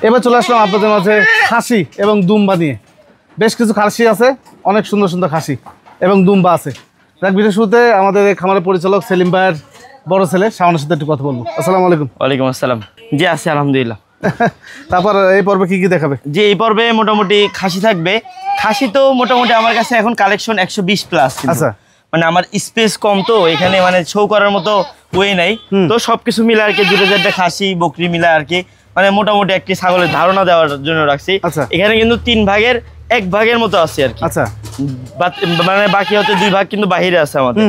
এবার চলে আসলাম আপনাদের মাঝে খাসি এবং দুম্বা নিয়ে। বেশ কিছু খাসি আছে, অনেক সুন্দর সুন্দর খাসি এবং দুম্বা আছে। দেখ, ভিডিও শুরুতে আমাদের এই খামারের পরিচালক সেলিম ভাইয়ের বড় ছেলে শাওনের সাথে একটু কথা বলবো। আসসালামু আলাইকুম। ওয়ালাইকুম আসসালাম। জি আছি আলহামদুলিল্লাহ। তারপর এই পর্বে কি কি দেখাবে? যে এই পর্বে মোটামুটি খাসি থাকবে। খাসি তো মোটামুটি আমার কাছে এখন কালেকশন 120 প্লাস। আচ্ছা, মানে আমার স্পেস কম, তো এখানে মানে শো করার মতো ওয়ে নাই, তো সবকিছু মিলে আর কি 2-4টা খাসি বকরি মিলে আর কি মানে মোটামুটি একটি ছাগলের ধারণা দেওয়ার জন্য রাখছি। এখানে কিন্তু 3 ভাগের 1 ভাগের মতো আছে আর কি। আচ্ছা, মানে বাকি হচ্ছে 2 ভাগ কিন্তু বাহিরে আছে আমাদের।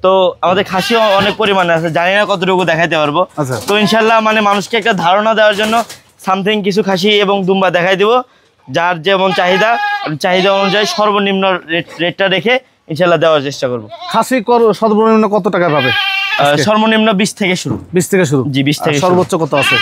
তো আমাদের খাসিও অনেক পরিমাণে আছে, জানি না কতটুকু দেখাইতে পারবো। তো ইনশাল্লাহ মানে মানুষকে একটা ধারণা দেওয়ার জন্য সামথিং কিছু খাসি এবং দুম্বা দেখাই দিব, যার যেমন চাহিদা অনুযায়ী সর্বনিম্ন রেটটা রেখে ইনশাল্লাহ দেওয়ার চেষ্টা করবো। খাসি সর্বনিম্ন কত টাকা পাবে? সর্বনিম্ন 20 থেকে শুরু। 20 থেকে শুরু? জি, 20 থেকে। সর্বোচ্চ কত আছে?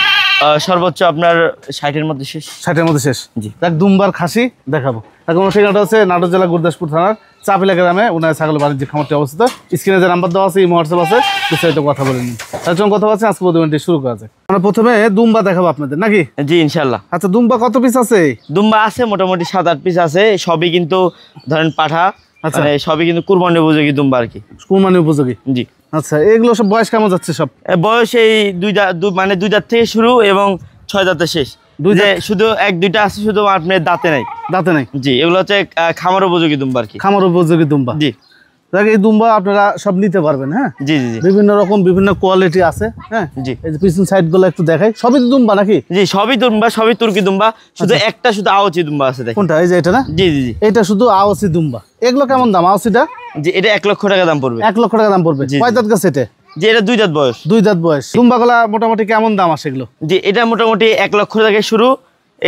সর্বোচ্চ আপনার 60-এর মধ্যে শেষ। 60-এর মধ্যে শেষ। জি, দেখ দুম্বার খাসি দেখাবো। এখন ঠিকানাটা হচ্ছে নাটোর জেলা গুরদাসপুর থানার চাপিলা গ্রামে ওনার ছাগল বাণিজ্যিক খামারটি অবস্থিত। স্ক্রিনে যে নাম্বার দেওয়া আছে, এই হোয়াটসঅ্যাপ আছে, বিস্তারিত কথা বলে নিন। তার জন্য কথা বলছি, আজকে প্রতিদিনটি শুরু করা যায়। আমরা প্রথমে দুম্বা দেখাবো আপনাদের, নাকি? জি ইনশাল্লাহ। আচ্ছা, দুম্বা কত পিস আছে? দুম্বা আছে মোটামুটি 7-8 পিস আছে, সবই কিন্তু ধরেন পাঠা। আচ্ছা, সবই কিন্তু কুরবানি উপযোগী দুম্বা আর কি। কুরবানি উপযোগী? জি। আচ্ছা, এগুলো সব বয়স কেমন যাচ্ছে? সব বয়স এই 2 দাঁত থেকে শুরু এবং 6 দাঁতে শেষ। শুধু 1-2টা আছে শুধু আপনার দাঁতে নাই। দাঁতে নাই? জি, এগুলো হচ্ছে খামার উপযোগী দুম্বা আর কি। খামার উপযোগী দুম্বা। জি। দেখ, এই দুম্বা আপনারা সব নিতে পারবেন। হ্যাঁ, জি জি জি। বিভিন্ন রকম বিভিন্ন কোয়ালিটি আছে। হ্যাঁ জি। এই যে পিছন সাইড গুলো একটু দেখাই, সবই দুম্বা নাকি? জি, সবই দুম্বা, সবই তুর্কি দুম্বা। শুধু একটা শুধু আওচি দুম্বা আছে। দেখেন কোনটা? এই যে এটা না? জি জি জি, এটা শুধু আওচি দুম্বা। এগুলো কেমন দাম আওচিটা? জি, এটা 1 লক্ষ টাকা দাম পড়বে। 1 লক্ষ টাকা দাম পড়বে। কয় দাঁত গাছ এটা? জি, এটা 2 দাঁত বয়স। 2 দাঁত বয়স। দুম্বাগুলা মোটামুটি কেমন দাম আসে এগুলো? জি, এটা মোটামুটি 1 লক্ষ থেকে শুরু,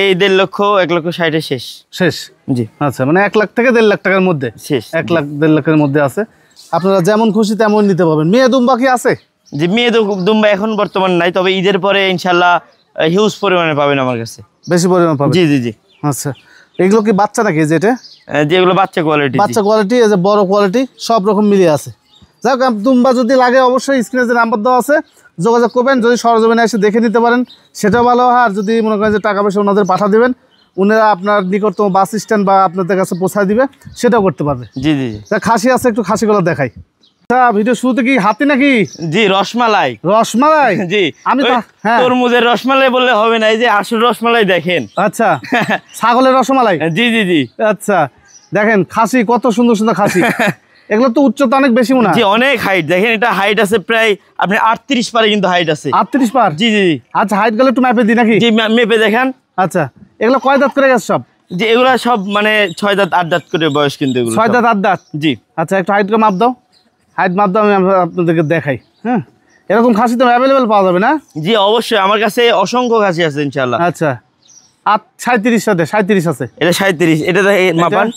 এই 1.5 লক্ষ 1 লক্ষ 60-এ শেষ। শেষ? জি। আচ্ছা, মানে 1 লাখ থেকে 1.5 লাখ টাকার মধ্যে শেষ। 1 লাখ 1.5 লাখের মধ্যে আছে। আপনারা যেমন খুশি তেমন নিতে পারবেন। মেয়ে দুম্বা কি আছে? জি, মেয়ে দুম্বা এখন বর্তমান নাই, তবে ঈদের পরে ইনশাল্লাহ হিউজ পরিমাণে পাবেন আমার কাছে। বেশি পরিমাণে পাবেন? জি জি জি। আচ্ছা, এগুলো কি বাচ্চা নাকি? যেটা যেগুলো বাচ্চা কোয়ালিটি। বাচ্চা কোয়ালিটি, এই যে বড় কোয়ালিটি, সব রকম মিলিয়ে আছে। যাই হোক, দুম্বা যদি লাগে অবশ্যই স্ক্রিনে যে নাম্বার দেওয়া আছে যোগাযোগ করবেন। যদি সরজমিনে এসে দেখে নিতে পারেন সেটা ভালো হয়। আর যদি মনে করেন যে টাকা পয়সা ওনাদের পাঠা দেবেন, উনারা আপনার নিকটতম বাস স্ট্যান্ড বা আপনাদের কাছে পৌঁছায় দিবে, সেটাও করতে পারবে। জি জি। খাসি আছে, একটু খাসিগুলো দেখাই। ভিডিও শুরুতে কি হাতি নাকি? জি, রসমালাই। রসমালাই? জি। আমি তরমুজের রসমালাই বললে হবে না, এই যে আসল রসমালাই দেখেন। আচ্ছা, ছাগলের রসমালাই? জি জি জি। আচ্ছা, দেখেন খাসি, কত সুন্দর সুন্দর খাসি। এগুলো তো উচ্চতা অনেক বেশি মনে হয়। জি, অনেক হাইট। দেখেন, এটা হাইট আছে প্রায় আপনি 38 পারে কিন্তু হাইট আছে। 38 পার? জি জি। আচ্ছা, হাইট গুলো একটু ম্যাপে দিই নাকি? জি, ম্যাপে দেখেন। আচ্ছা, এগুলো কয় দাঁত করে গেছে সব? জি, এগুলো সব মানে 6 দাঁত 8 দাঁত করে বয়স কিন্তু এগুলো। 6 দাঁত 8 দাঁত? জি। আচ্ছা, একটু হাইট মাপ দাও। হাইট মাপ দাও, আমি আপনাদেরকে দেখাই। হ্যাঁ, এরকম খাসি তো অ্যাভেলেবেল পাওয়া যাবে না? জি অবশ্যই, আমার কাছে অসংখ্য খাসি আছে ইনশাআল্লাহ। আচ্ছা, 37 সাথে 37 আছে। এটা 37, এটা মাপান।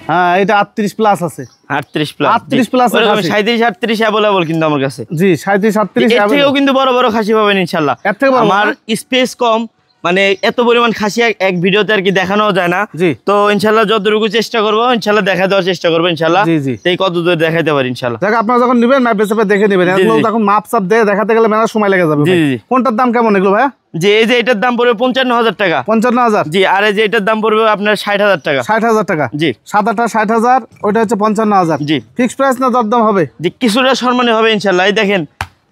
হ্যাঁ, এটা 38 প্লাস আছে। 38 প্লাস? 38 প্লাস। 37 38 अवेलेबल কিন্তু আমার কাছে। জি, 37 38 এর থেকেও কিন্তু বড় বড় খাসি পাবেন ইনশাআল্লাহ। এর থেকে বড়? আমার স্পেস কম, মানে এত পরিমাণ খাসি এক ভিডিওতে আর কি দেখানো যায় না। তো ইনশাআল্লাহ যতটুকু চেষ্টা করব ইনশাআল্লাহ দেখা দেওয়ার চেষ্টা করব ইনশাআল্লাহ। এই কত দূর দেখাইতে পারি ইনশাআল্লাহ। দেখ, আপনারা যখন নেবেন ম্যাপ বেসে দেখে নেবেন। এগুলো তখন মাপ সাপ দিয়ে দেখাতে গেলে মেলা সময় লেগে যাবে। জি জি। কোনটার দাম কেমন এগুলো ভাইয়া? জি, এই যে এটার দাম পড়বে 55,000 টাকা। 55,000? জি। আর এই যে এটার দাম পড়বে আপনার 60,000 টাকা। 60,000 টাকা? জি। 7-8টা 60,000, ওইটা হচ্ছে 55,000। জি। ফিক্সড প্রাইস না দরদাম হবে? জি, কিছুটা সম্মানী হবে ইনশাআল্লাহ। এই দেখেন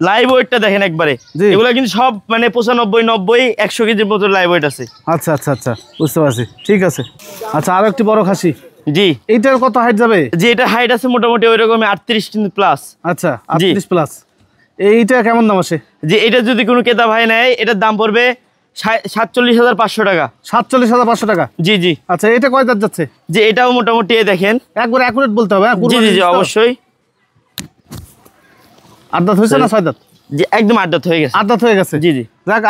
লাইভ ওয়েটটা দেখেন একবারে। এগুলো কিন্তু সব মানে 95 90 100 কেজির মতো লাইভ ওয়েট আছে। আচ্ছা আচ্ছা আচ্ছা, বুঝতে পারছি। ঠিক আছে। আচ্ছা, আর একটি বড় খাসি। জি, এইটার কত হাইট যাবে? জি, এটা হাইট আছে মোটামুটি ওইরকমই 38 কিন্তু প্লাস। আচ্ছা, 38 প্লাস। এইটা কেমন দাম আছে? জি, এটা যদি কোনো ক্রেতা ভাই নেয় এটার দাম পড়বে 47,500 টাকা। 47,500 টাকা? জি জি। আচ্ছা, এটা কয় দাঁত যাচ্ছে? জি, এটাও মোটামুটি দেখেন একবার অ্যাকুরেট বলতে হবে। জি জি জি, অবশ্যই। 8 দাঁত হয়েছে না 6 দাঁত? জি, একদম 8 দাঁত হয়ে গেছে। 8 দাঁত হয়ে গেছে? জি জি। দেখ,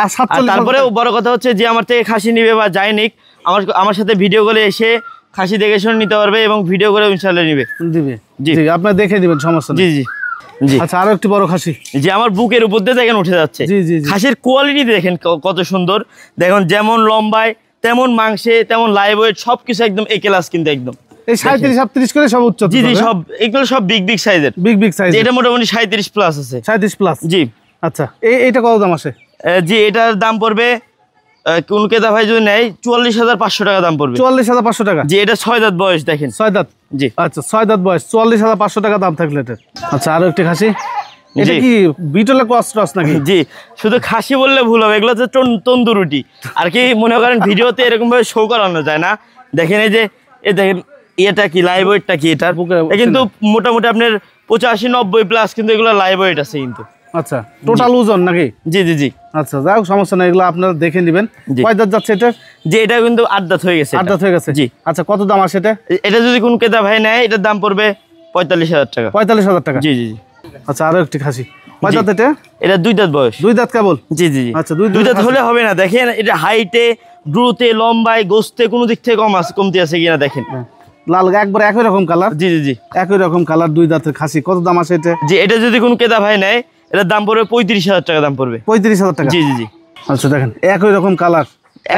তারপরে বড় কথা হচ্ছে যে আমার থেকে খাসি নিবে বা যাই নিক, আমার সাথে ভিডিও কলে এসে খাসি দেখে শুনে নিতে পারবে এবং ভিডিও করে ইনশাআল্লাহ নিবে। দিবে? জি, আপনারা দেখে দিবেন, সমস্যা নেই। জি জি জি। আচ্ছা, আরো একটু বড় খাসি। জি, আমার বুকের উপর দিয়ে দেখেন উঠে যাচ্ছে। জি জি। খাসির কোয়ালিটি দেখেন কত সুন্দর। দেখুন, যেমন লম্বায় তেমন মাংসে তেমন লাইভ ওয়েট সবকিছু একদম এ ক্লাস কিন্তু একদম। এই 37 37 করে সব উচ্চতা? জি জি, সব এগুলো সব বিগ সাইজের। Big size? এটা মোটামুটি 37 প্লাস আছে। 37 প্লাস? জি। আচ্ছা, এইটা কত দাম আসে? জি এটার দাম পড়বে কোন ক্রেতা ভাই যদি নেয় 44,500 টাকা দাম পড়বে। 44,500 টাকা। জি এটা 6 দাঁত বয়স দেখেন। 6 দাঁত। জি আচ্ছা 6 দাঁত বয়স 44,500 টাকা দাম থাকলে এটা। আচ্ছা আরো একটি খাসি, এটা কি বিটলের ক্রস নাকি? জি শুধু খাসি বললে ভুল হবে, এগুলো হচ্ছে তন্দুরুটি আর কি, মনে করেন ভিডিওতে এরকম ভাবে শো করানো যায় না। দেখেন এই যে দেখেন এটা কি লাইভ ওয়েটটা কি এটা কিন্তু মোটামুটি আপনার 85-90 প্লাস কিন্তু এগুলো লাইভ ওয়েট আছে কিন্তু। আচ্ছা টোটাল ওজন নাকি? জি জি জি। আচ্ছা যাই হোক সমস্যা নাই, এগুলো আপনারা দেখে নেবেন। কয় দাঁত যাচ্ছে এটা? যে এটা কিন্তু 8 দাঁত হয়ে গেছে। 8 দাঁত হয়ে গেছে। জি। আচ্ছা কত দাম আছে এটা? এটা যদি কোন ক্রেতা ভাই নেয় এটার দাম পড়বে 45,000 টাকা। 45,000 টাকা। জি জি জি। আচ্ছা আরো একটি খাসি, কয় দাঁত এটা? এটা 2 দাঁত বয়স। 2 দাঁত কেবল? জি জি জি। আচ্ছা 2 দাঁত হলে হবে না, দেখেন এটা হাইটে গ্রোথে লম্বায় গোস্তে কোনো দিক থেকে কমতি আছে কিনা দেখেন। লাল একবার একই রকম কালার। জি জি জি একই রকম কালার 2 দাঁতের খাসি, কত দাম আছে এটা? জি এটা যদি কোন ক্রেতা ভাই নেয় এটার দাম পড়বে 35,000 টাকা দাম পড়বে। 35,000 টাকা। জি জি জি। আচ্ছা দেখেন একই রকম কালার,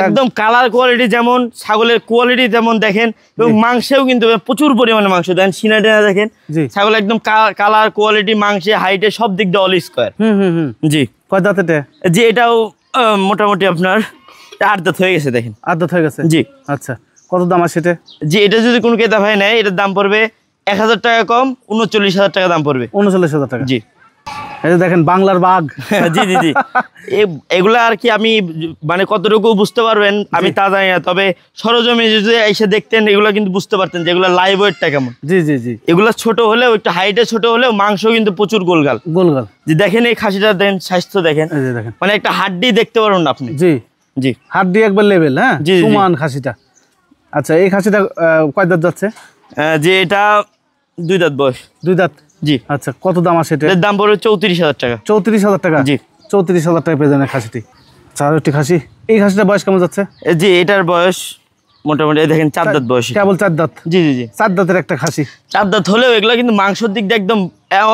একদম কালার কোয়ালিটি যেমন, ছাগলের কোয়ালিটি যেমন দেখেন, এবং মাংসেও কিন্তু প্রচুর পরিমাণে মাংস দেন, সিনা টেনা দেখেন ছাগল একদম কালার কোয়ালিটি মাংসে হাইটে সব দিক দিয়ে অল স্কয়ার। জি। কয় দাঁত এটা? জি এটাও মোটামুটি আপনার 8 দাঁত হয়ে গেছে দেখেন। 8 দাঁত হয়ে গেছে। জি। আচ্ছা কত দাম আছে এটা? জি এটা যদি কোনো ক্রেতা ভাই নেয় এটার দাম পড়বে 1,000 টাকা কম, 39,000 টাকা দাম পড়বে। 39,000 টাকা। জি। এই যে দেখেন বাংলার বাঘ। জি জি জি। এগুলা আর কি আমি মানে কতটুকু বুঝতে পারবেন আমি তা জানি না, তবে সরজমিনে যদি এসে দেখতেন এগুলো কিন্তু বুঝতে পারতেন যে এগুলা লাইভ ওয়েটটা কেমন। জি জি জি। এগুলা ছোট হলেও একটু হাইটে ছোট হলেও মাংস কিন্তু প্রচুর গোলগাল। যে দেখেন এই খাসিটা দেখেন, স্বাস্থ্য দেখেন, মানে একটা হাড্ডি দেখতে পারবেন না আপনি। জি জি হাড্ডি একবার লেভেল। হ্যাঁ সমান খাসিটা। আচ্ছা এই খাসিটা কয় দাঁত যাচ্ছে? যে এটা 2 দাঁত বয়স। 2 দাঁত। জি। আচ্ছা কত দাম আছে এটা? এর দাম পড়বে 34,000 টাকা। 34,000 টাকা। জি 34,000 টাকা পেয়ে যাবেন খাসিটি। চার একটি খাসি, এই খাসিটার বয়স কেমন যাচ্ছে? জি এটার বয়স মোটামুটি দেখেন 4 দাঁত বয়স। কেবল 4 দাঁত? জি জি জি। 4 দাঁতের একটা খাসি। 4 দাঁত হলেও এগুলো কিন্তু মাংসের দিক দিয়ে একদম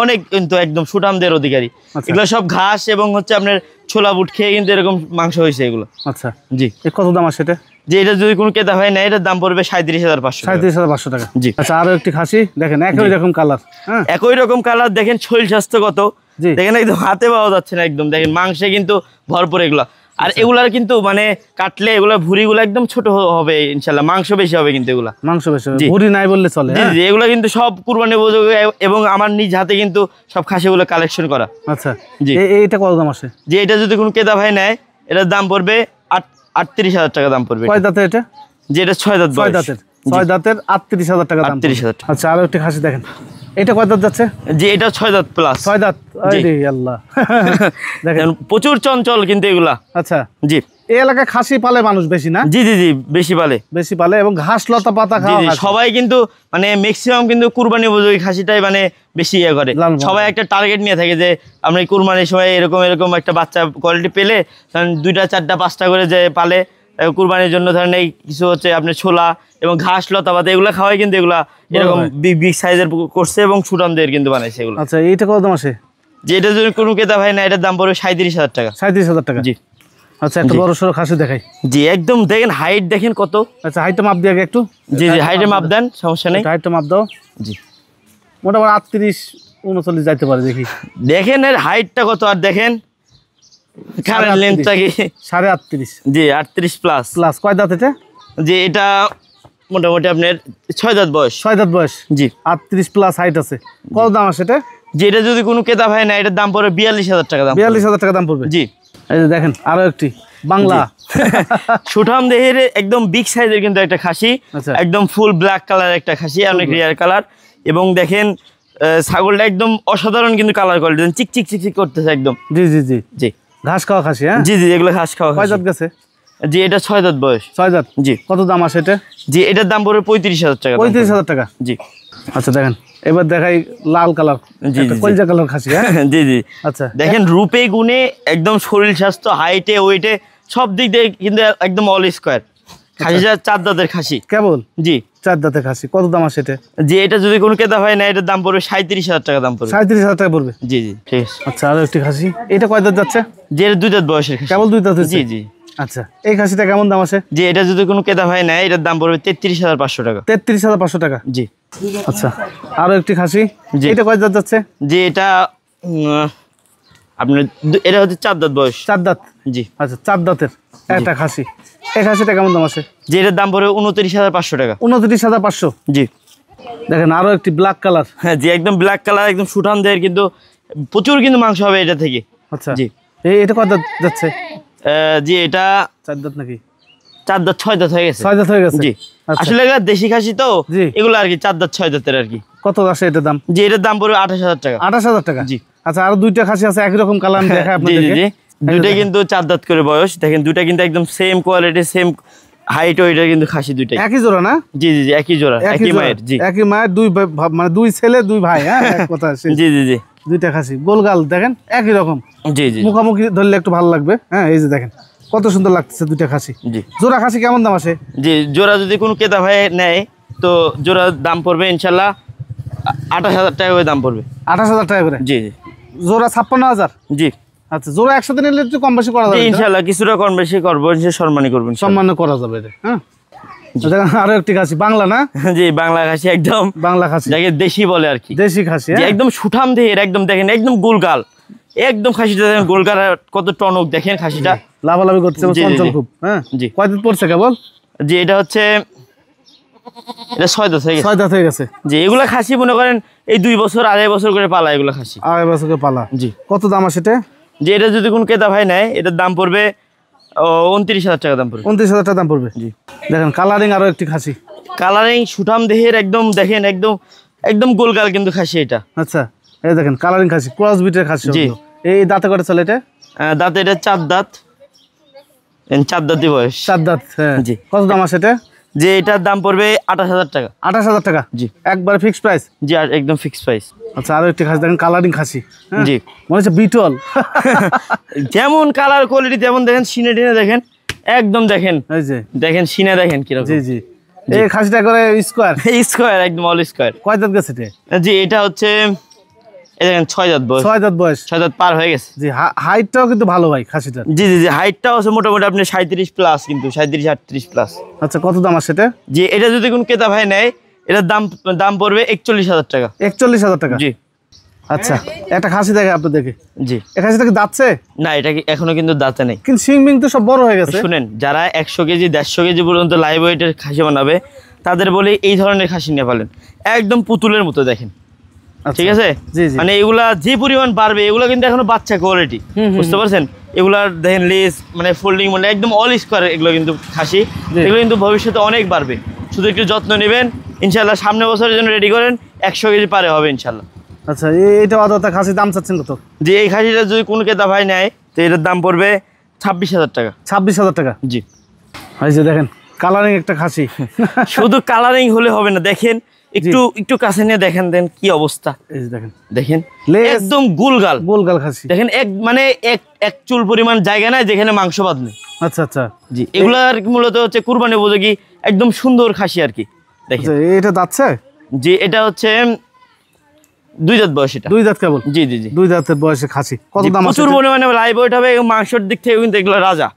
অনেক কিন্তু একদম সুঠামদের অধিকারী। এগুলো সব ঘাস এবং হচ্ছে আপনার ছোলা বুট খেয়ে কিন্তু এরকম মাংস হয়েছে এগুলো। আচ্ছা জি। কত দাম আছে এটা? যে এটা যদি কোনো ক্রেতা হয় না এটার দাম পড়বে 37,500। 37,500 টাকা। জি। আচ্ছা আরো একটি খাসি দেখেন একই রকম কালার। হ্যাঁ একই রকম কালার, দেখেন শরীর স্বাস্থ্য কত দেখেন, একদম হাতে পাওয়া যাচ্ছে না, একদম দেখেন মাংসে কিন্তু ভরপুর এগুলো। আর এগুলার কিন্তু মানে কাটলে এগুলা ভুঁড়িগুলো একদম ছোট হবে ইনশাল্লাহ, মাংস বেশি হবে কিন্তু এগুলা। মাংস বেশি হবে, ভুঁড়ি নাই বললে চলে। জি জি এগুলা কিন্তু সব কুরবানি উপযোগী এবং আমার নিজ হাতে কিন্তু সব খাসিগুলো কালেকশন করা। আচ্ছা জি। এইটা কত দাম আছে? যে এটা যদি কোনো ক্রেতা ভাই নেয় এটার দাম পড়বে 38,000 টাকা দাম পড়বে। কয় দাঁতের এটা? যে এটা 6 দাঁত। 6 দাঁতের। 6 দাঁতের 38,000 টাকা দাম। 38,000। আচ্ছা আরো একটি খাসি দেখেন, এটা কয় দাঁত যাচ্ছে? যে এটা 6 দাঁত প্লাস। 6 দাঁত। আরে আল্লাহ দেখেন প্রচুর চঞ্চল কিন্তু এগুলা। আচ্ছা জি। এই এলাকায় খাসি পালে মানুষ বেশি না? জি জি জি বেশি পালে এবং ঘাস লতা পাতা খাওয়া সবাই কিন্তু মানে ম্যাক্সিমাম কিন্তু কুরবানি উপযোগী খাসিটাই মানে বেশি ইয়ে করে। সবাই একটা টার্গেট নিয়ে থাকে যে আমরা কুরবানির সময় এরকম একটা বাচ্চা কোয়ালিটি পেলে ধরেন 2টা 4টা 5টা করে যে পালে কুরবানির জন্য, ধরেন এই কিছু হচ্ছে আপনার ছোলা এবং ঘাস লতা পাতা এগুলো খাওয়াই কিন্তু এগুলা এরকম বিগ সাইজের করছে এবং সুটামদের কিন্তু বানাইছে এগুলো। আচ্ছা এইটা কত দাম আছে? যে এটা যদি কোনো ক্রেতা ভাই না এটার দাম পড়বে 37,000 টাকা। 37,000 টাকা। জি। আচ্ছা একটা বড় সরো খাসি দেখাই। জি একদম দেখেন হাইট দেখেন কত। আচ্ছা হাইটটা মাপ দিয়ে আগে একটু। জি জি হাইটে মাপ দেন, সমস্যা নেই। হাইটটা মাপ দাও। জি মোটামুটি 38-39 যাইতে পারে দেখি। দেখেন এর হাইটটা কত, আর দেখেন কানের লেন্থটা কি 38.5। জি 38 প্লাস। কয় দাঁত এটা? যে এটা মোটামুটি আপনার 6 দাঁত বয়স। 6 দাঁত বয়স। জি 38 প্লাস হাইট আছে। কত দাম আছে এটা? যে এটা যদি কোনো ক্রেতা ভাই না এটার দাম পড়বে 42,000 টাকা দাম। 42,000 টাকা দাম পড়বে। জি। এই যে দেখেন আরো একটি বাংলা সুঠাম দেহের একদম বিগ সাইজের কিন্তু একটা খাসি, একদম ফুল ব্ল্যাক কালার একটা খাসি, অনেক রিয়ার কালার। এবং দেখেন ছাগলটা একদম অসাধারণ কিন্তু কালার কোয়ালিটি, চিকচিক চিকচিক করতেছে একদম। জি জি জি জি ঘাস খাওয়া খাসি। হ্যাঁ জি জি এগুলো ঘাস খাওয়া। কয় দাঁত গেছে? জি এটা 6 দাঁত বয়স। 6 দাঁত। জি। কত দাম আছে এটা? জি এটার দাম পড়বে 35,000 টাকা। 35,000 টাকা। জি। আচ্ছা দেখেন এবার দেখাই লাল কালার, কলজা কালার খাসি। হ্যাঁ জি জি। আচ্ছা দেখেন রূপে গুণে একদম শরীর স্বাস্থ্য হাইটে ওয়েটে সব দিক দিয়ে কিন্তু একদম অল স্কয়ার। খাসিটা 4 দাঁতের খাসি কেবল। জি 4 দাঁতের খাসি। কত দাম আছে এটা? যে এটা যদি কোনো ক্রেতা হয় না এটার দাম পড়বে 37,000 টাকা দাম পড়বে। 37,000 টাকা পড়বে। জি জি ঠিক আছে। আচ্ছা আরো একটি খাসি, এটা কয় দাঁত যাচ্ছে? যে এটা 2 দাঁত বয়সের খাসি। কেবল 2 দাঁত? জি জি। আচ্ছা এই খাসিটা কেমন দাম আছে? যে এটা যদি কোনো ক্রেতা হয় না এটার দাম পড়বে 33,500 টাকা। 33,500 টাকা। জি। আচ্ছা আরো একটি খাসি, এটা কয় দাঁত যাচ্ছে? যে এটা আপনার এটা হচ্ছে 4 দাঁত বয়স। 4 দাঁত, জি। আচ্ছা 4 দাঁতের একটা খাসি। এই খাসিটা কেমন দাম আছে? যে এটার দাম পড়বে 29,500 টাকা। 29,500। জি। দেখেন আরো একটি ব্ল্যাক কালার। হ্যাঁ জি, একদম ব্ল্যাক কালার, একদম সুঠাম দেহের, কিন্তু প্রচুর কিন্তু মাংস হবে এটা থেকে। আচ্ছা জি। এটা কত দাঁত যাচ্ছে? জি এটা 4 দাঁত নাকি? 4 দাঁত 6 দাঁত হয়ে গেছে। 6 দাঁত হয়ে গেছে। জি। আসলে এগুলা দেশি খাসি তো, এগুলো আর কি 4 দাঁত 6 দাঁতের আর কি। কত আছে এটার দাম? জি এটার দাম পড়বে 28,000 টাকা। 28,000 টাকা। জি। আচ্ছা আরো দুইটা খাসি আছে একই রকম কালার, আমি দেখাই আপনাদেরকে। জি জি, দুইটা কিন্তু 4 দাঁত করে বয়স। দেখেন দুইটা কিন্তু একদম সেম কোয়ালিটি, সেম হাইট, ওইটা কিন্তু খাসি দুইটাই একই জোড়া না? জি জি জি, একই জোড়া, একই মায়ের। জি, একই মায়ের, দুই মানে দুই ছেলে দুই ভাই। হ্যাঁ এক কথা। জি জি জি, দুইটা খাসি গোলগাল, দেখেন একই রকম। জি জি, মুখামুখি ধরলে একটু ভালো লাগবে। হ্যাঁ এই যে দেখেন কত সুন্দর লাগতেছে দুইটা খাসি। জি। জোড়া খাসি কেমন দাম আছে? জি জোড়া যদি কোনো ক্রেতা ভাই নেয় তো জোড়ার দাম পড়বে ইনশাল্লাহ 28,000 টাকা করে দাম পড়বে। 28,000 টাকা করে? জি জি। জোড়া 56,000? জি। আচ্ছা জোড়া একসাথে নিলে একটু কম বেশি করা যাবে ইনশাল্লাহ, কিছুটা কম বেশি করবো, সম্মানই করবেন, সম্মান করা যাবে। হ্যাঁ আরো একটি খাসি বাংলা না? জি বাংলা খাসি, একদম বাংলা খাসি, যাকে দেশি বলে আর কি। দেশি খাসি একদম সুঠাম দেহের, একদম দেখেন একদম গোলগাল, একদম খাসিটা দেখেন গোলগাল, কত টনক দেখেন খাসিটা, লাভালাভি করছে চঞ্চল খুব। হ্যাঁ জি। কয়দিন পড়ছে কেবল? জি এটা হচ্ছে এটা 6 দাঁত হয়ে গেছে। 6 দাঁত হয়ে গেছে। জি এগুলা খাসি মনে করেন এই 2 বছর 2.5 বছর করে পালা, এগুলা খাসি 2.5 বছর করে পালা। জি। কত দাম আছে এটা? যে এটা যদি কোন ক্রেতা ভাই নেয় এটার দাম পড়বে 29,000 টাকা দাম পড়বে। 29,000 টাকা দাম পড়বে। জি। দেখেন কালারিং আরো একটি খাসি, কালারিং সুঠাম দেহের, একদম দেখেন একদম একদম গোলগাল কিন্তু খাসি এটা। আচ্ছা এই দেখেন কালারিং খাসি, ক্রস বিটের খাসি। জি। এই দাঁতে কত চলে এটা? দাঁত এটা 4 দাঁত, 4 দাঁতই বয়স। 4 দাঁত। হ্যাঁ জি। কত দাম আছে এটা? যে এটার দাম পড়বে 28,000 টাকা। 28,000 টাকা? জি। একবারে ফিক্সড প্রাইস? জি আর একদম ফিক্সড প্রাইস। আচ্ছা আরো একটি খাসি দেখেন কালারিং খাসি। জি। মনে হচ্ছে বিটল। যেমন কালার কোয়ালিটি তেমন দেখেন, সিনে টিনে দেখেন, একদম দেখেন এই যে দেখেন সিনে দেখেন কিরকম। জি জি। এই খাসিটা করে স্কোয়ার? স্কোয়ার, একদম অল স্কোয়ার। কয় দাঁত গেছে এটা? জি এটা হচ্ছে এই দেখেন 6 দাঁত বয়স। 6 দাঁত বয়স। 6 দাঁত পার হয়ে গেছে। জি হাইটটাও কিন্তু ভালো ভাই খাসিটার। জি জি জি, হাইটটাও আছে মোটামুটি আপনি 37 প্লাস, কিন্তু 37-38 প্লাস। আচ্ছা কত দাম আছে এটা? জি এটা যদি কোন ক্রেতা ভাই নেয় এটার দাম পড়বে 41,000 টাকা। 41,000 টাকা? জি। আচ্ছা একটা খাসি দেখে আপনি দেখে। জি। এই খাসিটা কি দাঁতছে? না এটা এখনো কিন্তু দাঁতে নেই, কিন্তু সিং মিং তো সব বড় হয়ে গেছে। শুনেন যারা 100 কেজি 150 কেজি পর্যন্ত লাইভ ওয়েটের খাসি বানাবে তাদের বলে এই ধরনের খাসি নিয়ে পালেন, একদম পুতুলের মতো দেখেন। ঠিক আছে? জি জি। মানে এগুলা যে পরিমাণ বাড়বে, এগুলা কিন্তু এখনো বাচ্চা কোয়ালিটি, বুঝতে পারছেন? এগুলার দেখেন লেস মানে ফোল্ডিং মানে একদম অল স্কোয়ার, এগুলো কিন্তু খাসি, এগুলো কিন্তু ভবিষ্যতে অনেক বাড়বে। শুধু একটু যত্ন নেবেন ইনশাল্লাহ, সামনে বছরের জন্য রেডি করেন, 100 কেজি পারে হবে ইনশাল্লাহ। আচ্ছা এইটা অদাতা খাসি দাম চাচ্ছেন কত? যে এই খাসিটা যদি কোনো ক্রেতা ভাই নেয় তো এটার দাম পড়বে 26,000 টাকা। 26,000 টাকা? জি। এই যে দেখেন কালারিং একটা খাসি। শুধু কালারিং হলে হবে না, দেখেন একটু কাছে নিয়ে দেখেন দেন কি অবস্থা। এই যে দেখেন দেখেন একদম গোলগাল, গোলগাল খাসি। দেখেন মানে এক চুল পরিমাণ জায়গা নাই যেখানে মাংস বাদ নেই। আচ্ছা আচ্ছা। জি এগুলার মূলত হচ্ছে কুরবানি উপযোগী একদম সুন্দর খাসি আর কি। দেখেন এটা দাঁতছে? জি এটা হচ্ছে 2 দাঁত বয়স। এটা 2 দাঁত কেবল? জি জি জি, 2 দাঁতের বয়সে খাসি। কত দাম আছে? প্রচুর পরিমাণে লাইভ ওয়েট হবে এবং মাংসের দিক থেকে কিন্তু এগুলো রাজা।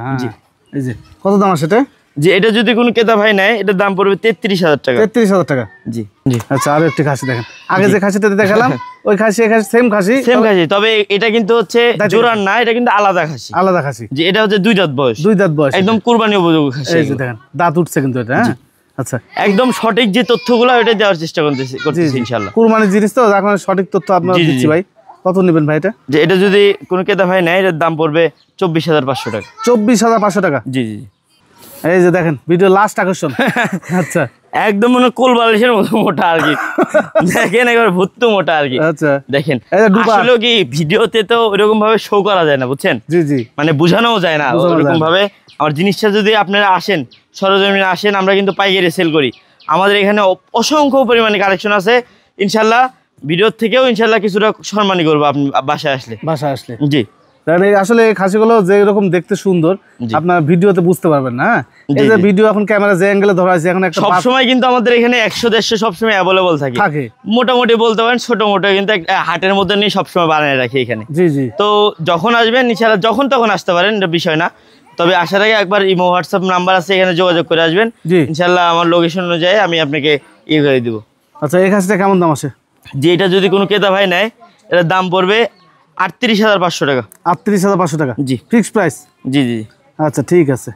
হ্যাঁ জি। এই যে কত দাম আছে এটা? যে এটা যদি কোনো ক্রেতা ভাই নেয় এটার দাম পড়বে 33,000 টাকা। 33,000 টাকা? জি জি। আচ্ছা আরো একটি খাসি দেখেন, আগে যে খাসিটা দেখালাম ওই খাসি এই খাসি সেম খাসি, তবে এটা কিন্তু হচ্ছে জোড়ার না, এটা কিন্তু আলাদা খাসি। আলাদা খাসি? যে এটা হচ্ছে 2 দাঁত বয়স। 2 দাঁত বয়স, একদম কুরবানি উপযোগী খাসি। এই যে দেখেন দাঁত উঠছে কিন্তু এটা। হ্যাঁ আচ্ছা একদম সঠিক যে তথ্যগুলো ওটা দেওয়ার চেষ্টা করতেছি ইনশাআল্লাহ। কুরবানির জিনিস তো এখন সঠিক তথ্য আপনারা দিচ্ছি ভাই। কত নেবেন ভাই এটা? যে এটা যদি কোনো ক্রেতা ভাই নেয় এটার দাম পড়বে 24,500 টাকা। 24,500 টাকা? জি জি। এই যে দেখেন ভিডিও লাস্ট আকর্ষণ। আচ্ছা একদম মানে কোল বালিশের মতো মোটা আর কি। দেখেন একবার ভুত্তু মোটা আর কি। আচ্ছা দেখেন আসলে কি ভিডিওতে তো ওইরকম ভাবে শো করা যায় না, বুঝছেন? জি জি। মানে বোঝানোও যায় না ওরকম ভাবে। আমার জিনিসটা যদি আপনারা আসেন, সরজমিনে আসেন, আমরা কিন্তু পাইকারি সেল করি। আমাদের এখানে অসংখ্য পরিমাণে কালেকশন আছে ইনশাল্লাহ। ভিডিওর থেকেও ইনশাল্লাহ কিছুটা সম্মানী করবো আপনি বাসায় আসলে। জি আসলে খাসিগুলো যে এরকম দেখতে সুন্দর আপনার ভিডিওতে বুঝতে পারবেন না। এই যে ভিডিও এখন ক্যামেরা যে অ্যাঙ্গেলে ধরা আছে, এখন একটা সবসময় কিন্তু আমাদের এখানে 100-150 সবসময় অ্যাভেলেবল থাকে। মোটামুটি বলতে পারেন ছোট মোটো কিন্তু হাটের মধ্যে নিয়ে সবসময় বানিয়ে রাখি এখানে। জি জি। তো যখন আসবেন ইনশাল্লাহ যখন তখন আসতে পারেন, এটা বিষয় না। তবে আসার আগে একবার ইমো হোয়াটসঅ্যাপ নাম্বার আছে, এখানে যোগাযোগ করে আসবেন ইনশাল্লাহ। আমার লোকেশন অনুযায়ী আমি আপনাকে ইয়ে করে দিব। আচ্ছা এই খাসিটা কেমন দাম আছে? যে এটা যদি কোনো ক্রেতা ভাই নেয় এটার দাম পড়বে 38,500 টাকা। 38,500 টাকা জি ফিক্সড প্রাইস। জি জি আচ্ছা ঠিক আছে।